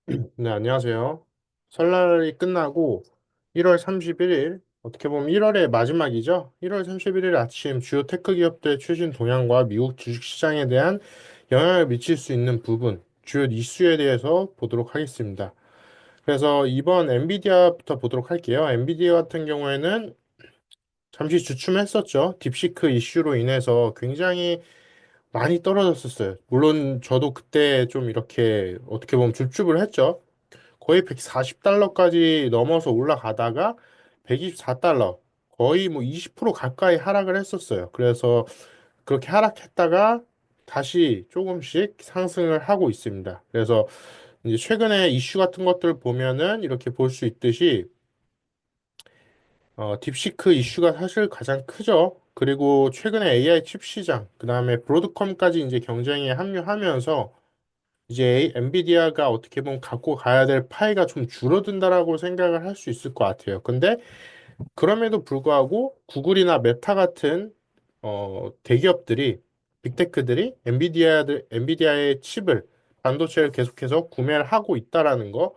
네, 안녕하세요. 설날이 끝나고 1월 31일, 어떻게 보면 1월의 마지막이죠. 1월 31일 아침 주요 테크 기업들의 최신 동향과 미국 주식시장에 대한 영향을 미칠 수 있는 부분, 주요 이슈에 대해서 보도록 하겠습니다. 그래서 이번 엔비디아부터 보도록 할게요. 엔비디아 같은 경우에는 잠시 주춤했었죠. 딥시크 이슈로 인해서 굉장히 많이 떨어졌었어요. 물론 저도 그때 좀 이렇게 어떻게 보면 줍줍을 했죠. 거의 140달러까지 넘어서 올라가다가 124달러, 거의 뭐 20% 가까이 하락을 했었어요. 그래서 그렇게 하락했다가 다시 조금씩 상승을 하고 있습니다. 그래서 이제 최근에 이슈 같은 것들 보면은 이렇게 볼 수 있듯이 딥시크 이슈가 사실 가장 크죠. 그리고 최근에 AI 칩 시장, 그 다음에 브로드컴까지 이제 경쟁에 합류하면서 이제 엔비디아가 어떻게 보면 갖고 가야 될 파이가 좀 줄어든다라고 생각을 할 수 있을 것 같아요. 근데 그럼에도 불구하고 구글이나 메타 같은 대기업들이 빅테크들이 엔비디아의 칩을 반도체를 계속해서 구매를 하고 있다라는 거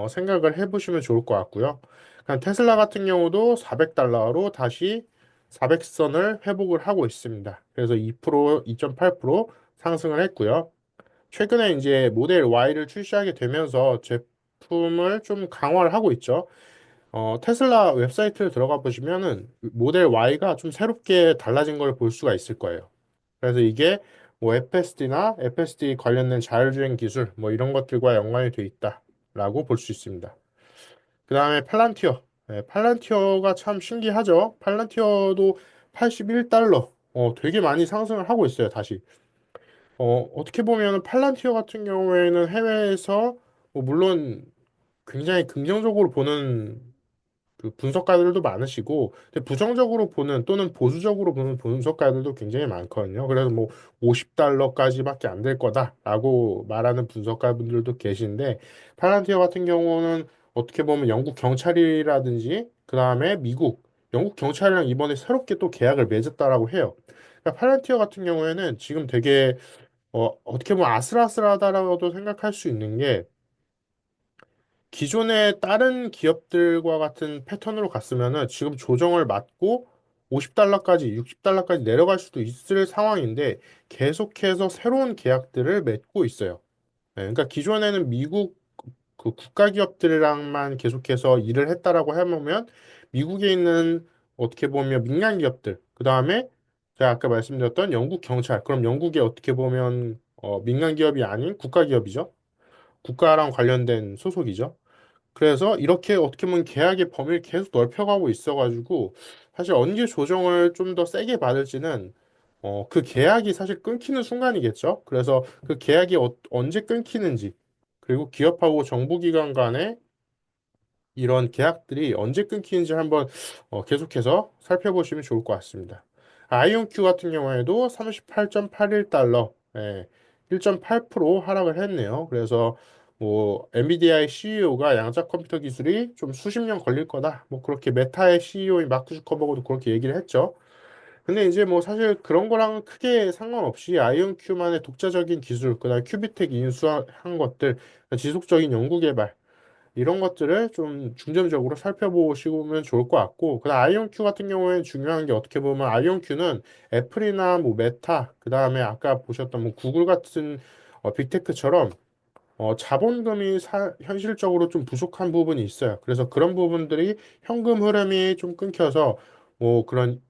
생각을 해보시면 좋을 것 같고요. 그냥 테슬라 같은 경우도 400달러로 다시 400선을 회복을 하고 있습니다. 그래서 2%, 2.8% 상승을 했고요. 최근에 이제 모델 Y를 출시하게 되면서 제품을 좀 강화를 하고 있죠. 테슬라 웹사이트를 들어가 보시면은 모델 Y가 좀 새롭게 달라진 걸 볼 수가 있을 거예요. 그래서 이게 뭐 FSD나 FSD 관련된 자율주행 기술 뭐 이런 것들과 연관이 돼 있다라고 볼 수 있습니다. 그 다음에 팔란티어. 네, 팔란티어가 참 신기하죠. 팔란티어도 81달러. 되게 많이 상승을 하고 있어요, 다시. 어떻게 보면 팔란티어 같은 경우에는 해외에서 뭐 물론 굉장히 긍정적으로 보는 그 분석가들도 많으시고, 근데 부정적으로 보는 또는 보수적으로 보는 분석가들도 굉장히 많거든요. 그래서 뭐 50달러까지밖에 안 될 거다라고 말하는 분석가분들도 계신데, 팔란티어 같은 경우는 어떻게 보면 영국 경찰이라든지, 그 다음에 영국 경찰이랑 이번에 새롭게 또 계약을 맺었다라고 해요. 그러니까 팔란티어 같은 경우에는 지금 되게 어떻게 보면 아슬아슬하다라고도 생각할 수 있는 게 기존의 다른 기업들과 같은 패턴으로 갔으면은 지금 조정을 맞고 50달러까지, 60달러까지 내려갈 수도 있을 상황인데 계속해서 새로운 계약들을 맺고 있어요. 네, 그러니까 기존에는 미국 그 국가 기업들이랑만 계속해서 일을 했다라고 해보면 미국에 있는 어떻게 보면 민간 기업들, 그 다음에 제가 아까 말씀드렸던 영국 경찰, 그럼 영국에 어떻게 보면 민간 기업이 아닌 국가 기업이죠. 국가랑 관련된 소속이죠. 그래서 이렇게 어떻게 보면 계약의 범위를 계속 넓혀가고 있어가지고 사실 언제 조정을 좀 더 세게 받을지는 그 계약이 사실 끊기는 순간이겠죠. 그래서 그 계약이 언제 끊기는지 그리고 기업하고 정부기관 간의 이런 계약들이 언제 끊기는지 한번 계속해서 살펴보시면 좋을 것 같습니다. 아이온큐 같은 경우에도 38.81달러, 1.8% 하락을 했네요. 그래서 뭐 엔비디아의 CEO가 양자 컴퓨터 기술이 좀 수십 년 걸릴 거다. 뭐 그렇게 메타의 CEO인 마크 주커버그도 그렇게 얘기를 했죠. 근데 이제 뭐 사실 그런 거랑 크게 상관없이 아이온큐만의 독자적인 기술, 그다음 큐비텍 인수한 것들, 지속적인 연구 개발 이런 것들을 좀 중점적으로 살펴보시면 좋을 것 같고, 그다음 아이온큐 같은 경우에는 중요한 게 어떻게 보면 아이온큐는 애플이나 뭐 메타, 그다음에 아까 보셨던 뭐 구글 같은 빅테크처럼 자본금이 현실적으로 좀 부족한 부분이 있어요. 그래서 그런 부분들이 현금 흐름이 좀 끊겨서 뭐 그런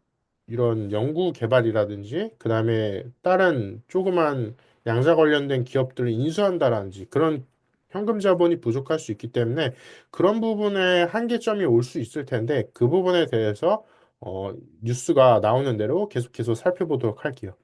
이런 연구 개발이라든지 그다음에 다른 조그만 양자 관련된 기업들을 인수한다라든지 그런 현금 자본이 부족할 수 있기 때문에 그런 부분에 한계점이 올 수 있을 텐데 그 부분에 대해서 어, 뉴스가 나오는 대로 계속해서 살펴보도록 할게요.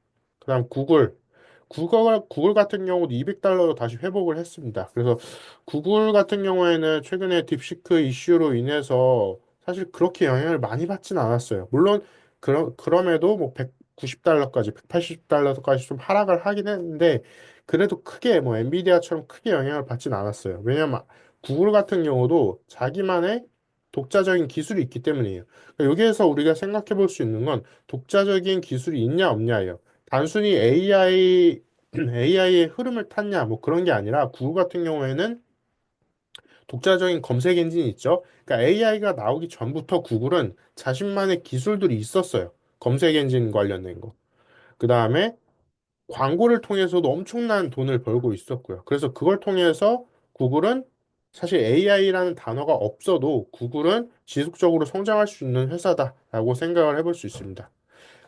그다음 구글 같은 경우도 200달러로 다시 회복을 했습니다. 그래서 구글 같은 경우에는 최근에 딥시크 이슈로 인해서 사실 그렇게 영향을 많이 받지는 않았어요. 물론 그럼에도 뭐 190달러까지, 180달러까지 좀 하락을 하긴 했는데 그래도 크게 뭐 엔비디아처럼 크게 영향을 받진 않았어요. 왜냐면 구글 같은 경우도 자기만의 독자적인 기술이 있기 때문이에요. 그러니까 여기에서 우리가 생각해 볼 수 있는 건 독자적인 기술이 있냐 없냐예요. 단순히 AI의 흐름을 탔냐 뭐 그런 게 아니라 구글 같은 경우에는 독자적인 검색 엔진이 있죠. 그러니까 AI가 나오기 전부터 구글은 자신만의 기술들이 있었어요. 검색 엔진 관련된 거. 그 다음에 광고를 통해서도 엄청난 돈을 벌고 있었고요. 그래서 그걸 통해서 구글은 사실 AI라는 단어가 없어도 구글은 지속적으로 성장할 수 있는 회사다라고 생각을 해볼 수 있습니다.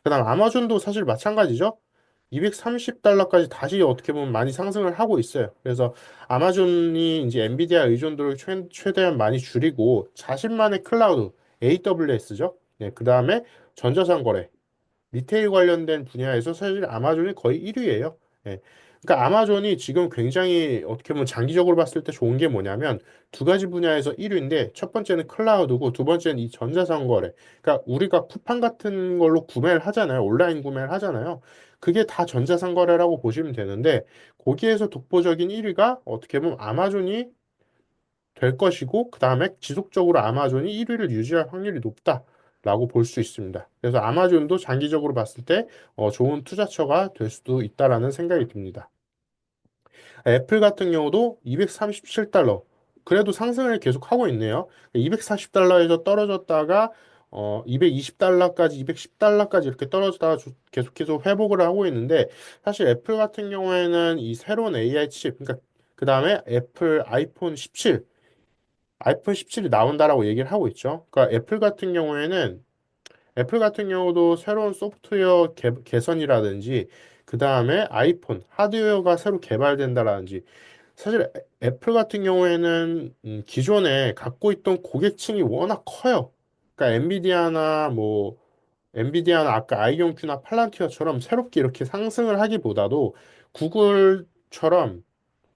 그다음 아마존도 사실 마찬가지죠. 230달러까지 다시 어떻게 보면 많이 상승을 하고 있어요. 그래서 아마존이 이제 엔비디아 의존도를 최대한 많이 줄이고 자신만의 클라우드 AWS죠. 네, 그다음에 전자상 거래 리테일 관련된 분야에서 사실 아마존이 거의 1위예요. 예. 그러니까 아마존이 지금 굉장히 어떻게 보면 장기적으로 봤을 때 좋은 게 뭐냐면 두 가지 분야에서 1위인데 첫 번째는 클라우드고 두 번째는 이 전자상거래. 그러니까 우리가 쿠팡 같은 걸로 구매를 하잖아요. 온라인 구매를 하잖아요. 그게 다 전자상거래라고 보시면 되는데 거기에서 독보적인 1위가 어떻게 보면 아마존이 될 것이고, 그 다음에 지속적으로 아마존이 1위를 유지할 확률이 높다라고 볼 수 있습니다. 그래서 아마존도 장기적으로 봤을 때 좋은 투자처가 될 수도 있다라는 생각이 듭니다. 애플 같은 경우도 237달러. 그래도 상승을 계속 하고 있네요. 240달러에서 떨어졌다가 220달러까지, 210달러까지 이렇게 떨어지다가 계속해서 회복을 하고 있는데 사실 애플 같은 경우에는 이 새로운 AI 칩, 그러니까 그 다음에 애플 아이폰 17 아이폰 17이 나온다라고 얘기를 하고 있죠. 그러니까 애플 같은 경우도 새로운 소프트웨어 개선이라든지 그 다음에 아이폰 하드웨어가 새로 개발된다라든지 사실 애플 같은 경우에는 기존에 갖고 있던 고객층이 워낙 커요. 그러니까 엔비디아나 아까 아이온큐나 팔란티어처럼 새롭게 이렇게 상승을 하기보다도 구글처럼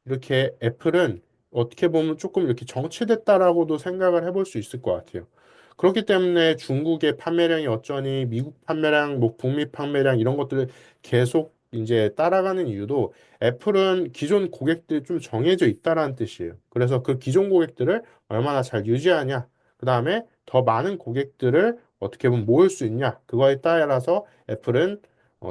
이렇게 애플은 어떻게 보면 조금 이렇게 정체됐다라고도 생각을 해볼 수 있을 것 같아요. 그렇기 때문에 중국의 판매량이 어쩌니, 미국 판매량, 뭐 북미 판매량 이런 것들을 계속 이제 따라가는 이유도 애플은 기존 고객들이 좀 정해져 있다라는 뜻이에요. 그래서 그 기존 고객들을 얼마나 잘 유지하냐, 그 다음에 더 많은 고객들을 어떻게 보면 모을 수 있냐, 그거에 따라서 애플은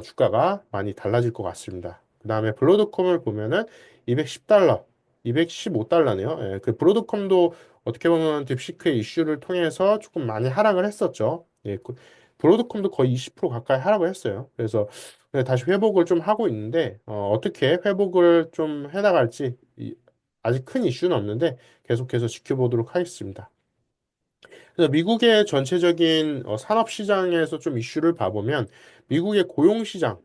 주가가 많이 달라질 것 같습니다. 그 다음에 블로드콤을 보면은 210달러, 215달러네요. 예, 그 브로드컴도 어떻게 보면 딥시크의 이슈를 통해서 조금 많이 하락을 했었죠. 예, 브로드컴도 거의 20% 가까이 하락을 했어요. 그래서 다시 회복을 좀 하고 있는데 떻게 회복을 좀 해나갈지 아직 큰 이슈는 없는데 계속해서 지켜보도록 하겠습니다. 그래서 미국의 전체적인 산업 시장에서 좀 이슈를 봐보면 미국의 고용 시장,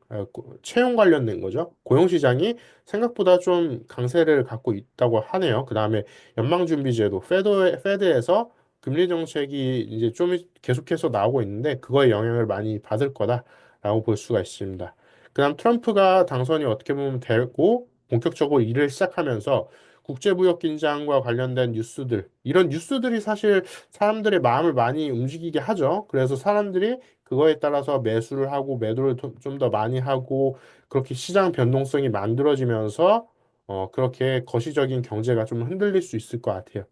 채용 관련된 거죠. 고용 시장이 생각보다 좀 강세를 갖고 있다고 하네요. 그 다음에 연방준비제도, 페드에서 금리 정책이 이제 좀 계속해서 나오고 있는데 그거에 영향을 많이 받을 거다라고 볼 수가 있습니다. 그다음 트럼프가 당선이 어떻게 보면 되고 본격적으로 일을 시작하면서 국제무역 긴장과 관련된 뉴스들, 이런 뉴스들이 사실 사람들의 마음을 많이 움직이게 하죠. 그래서 사람들이 그거에 따라서 매수를 하고 매도를 좀 더 많이 하고 그렇게 시장 변동성이 만들어지면서 그렇게 거시적인 경제가 좀 흔들릴 수 있을 것 같아요.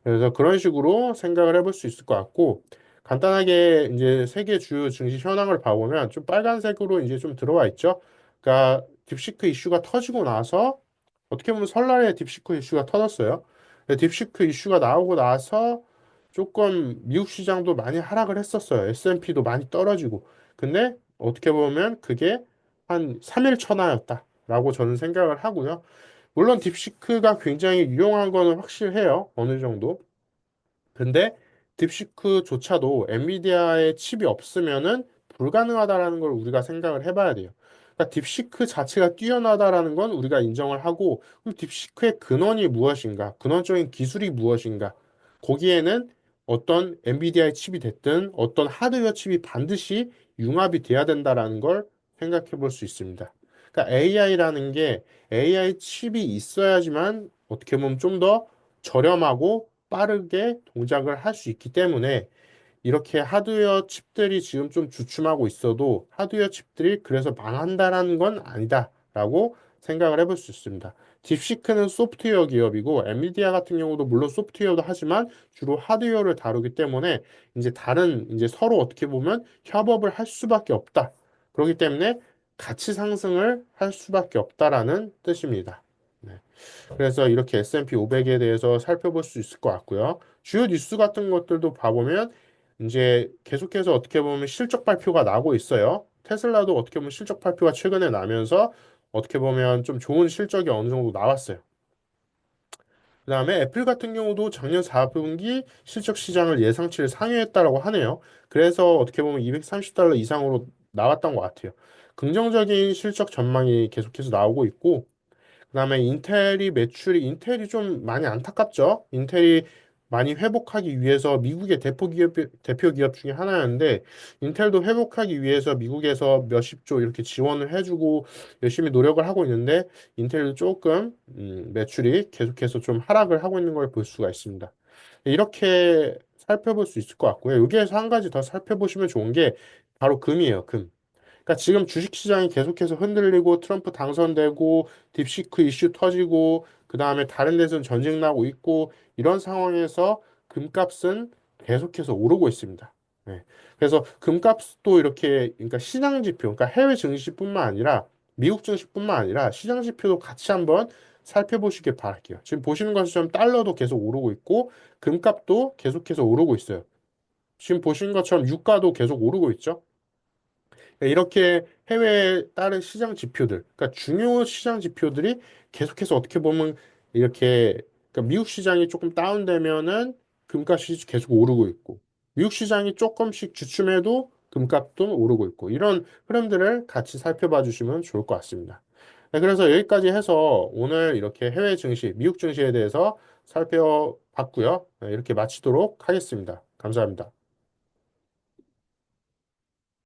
그래서 그런 식으로 생각을 해볼 수 있을 것 같고, 간단하게 이제 세계 주요 증시 현황을 봐보면 좀 빨간색으로 이제 좀 들어와 있죠. 그러니까 딥시크 이슈가 터지고 나서 어떻게 보면 설날에 딥시크 이슈가 터졌어요. 근데 딥시크 이슈가 나오고 나서 조금 미국 시장도 많이 하락을 했었어요. S&P도 많이 떨어지고. 근데 어떻게 보면 그게 한 3일 천하였다라고 저는 생각을 하고요. 물론 딥시크가 굉장히 유용한 거는 확실해요. 어느 정도. 근데 딥시크조차도 엔비디아의 칩이 없으면은 불가능하다라는 걸 우리가 생각을 해봐야 돼요. 그러니까 딥시크 자체가 뛰어나다라는 건 우리가 인정을 하고, 그럼 딥시크의 근원이 무엇인가? 근원적인 기술이 무엇인가? 거기에는 어떤 엔비디아의 칩이 됐든 어떤 하드웨어 칩이 반드시 융합이 돼야 된다라는 걸 생각해 볼 수 있습니다. 그러니까 AI라는 게 AI 칩이 있어야지만 어떻게 보면 좀 더 저렴하고 빠르게 동작을 할 수 있기 때문에 이렇게 하드웨어 칩들이 지금 좀 주춤하고 있어도 하드웨어 칩들이 그래서 망한다라는 건 아니다라고 생각을 해볼 수 있습니다. 딥시크는 소프트웨어 기업이고 엔비디아 같은 경우도 물론 소프트웨어도 하지만 주로 하드웨어를 다루기 때문에 이제 다른 이제 서로 어떻게 보면 협업을 할 수밖에 없다. 그렇기 때문에 같이 상승을 할 수밖에 없다라는 뜻입니다. 네. 그래서 이렇게 S&P 500에 대해서 살펴볼 수 있을 것 같고요. 주요 뉴스 같은 것들도 봐보면 이제 계속해서 어떻게 보면 실적 발표가 나고 있어요. 테슬라도 어떻게 보면 실적 발표가 최근에 나면서 어떻게 보면 좀 좋은 실적이 어느 정도 나왔어요. 그다음에 애플 같은 경우도 작년 4분기 실적 시장을 예상치를 상회했다라고 하네요. 그래서 어떻게 보면 230달러 이상으로 나왔던 것 같아요. 긍정적인 실적 전망이 계속해서 나오고 있고, 그다음에 인텔이 좀 많이 안타깝죠. 인텔이 많이 회복하기 위해서 미국의 대표 기업 중에 하나였는데 인텔도 회복하기 위해서 미국에서 몇십 조 이렇게 지원을 해주고 열심히 노력을 하고 있는데 인텔도 조금 매출이 계속해서 좀 하락을 하고 있는 걸 볼 수가 있습니다. 이렇게 살펴볼 수 있을 것 같고요. 여기에서 한 가지 더 살펴보시면 좋은 게 바로 금이에요, 금. 그러니까 지금 주식시장이 계속해서 흔들리고 트럼프 당선되고 딥시크 이슈 터지고 그다음에 다른 데서는 전쟁 나고 있고 이런 상황에서 금값은 계속해서 오르고 있습니다. 네. 그래서 금값도 이렇게 그러니까 시장 지표, 그러니까 해외 증시뿐만 아니라 미국 증시뿐만 아니라 시장 지표도 같이 한번 살펴보시길 바랄게요. 지금 보시는 것처럼 달러도 계속 오르고 있고 금값도 계속해서 오르고 있어요. 지금 보신 것처럼 유가도 계속 오르고 있죠. 이렇게 해외 다른 시장 지표들, 그러니까 중요 시장 지표들이 계속해서 어떻게 보면 이렇게 그러니까 미국 시장이 조금 다운되면은 금값이 계속 오르고 있고 미국 시장이 조금씩 주춤해도 금값도 오르고 있고 이런 흐름들을 같이 살펴봐 주시면 좋을 것 같습니다. 네, 그래서 여기까지 해서 오늘 이렇게 해외 증시, 미국 증시에 대해서 살펴봤고요. 네, 이렇게 마치도록 하겠습니다. 감사합니다.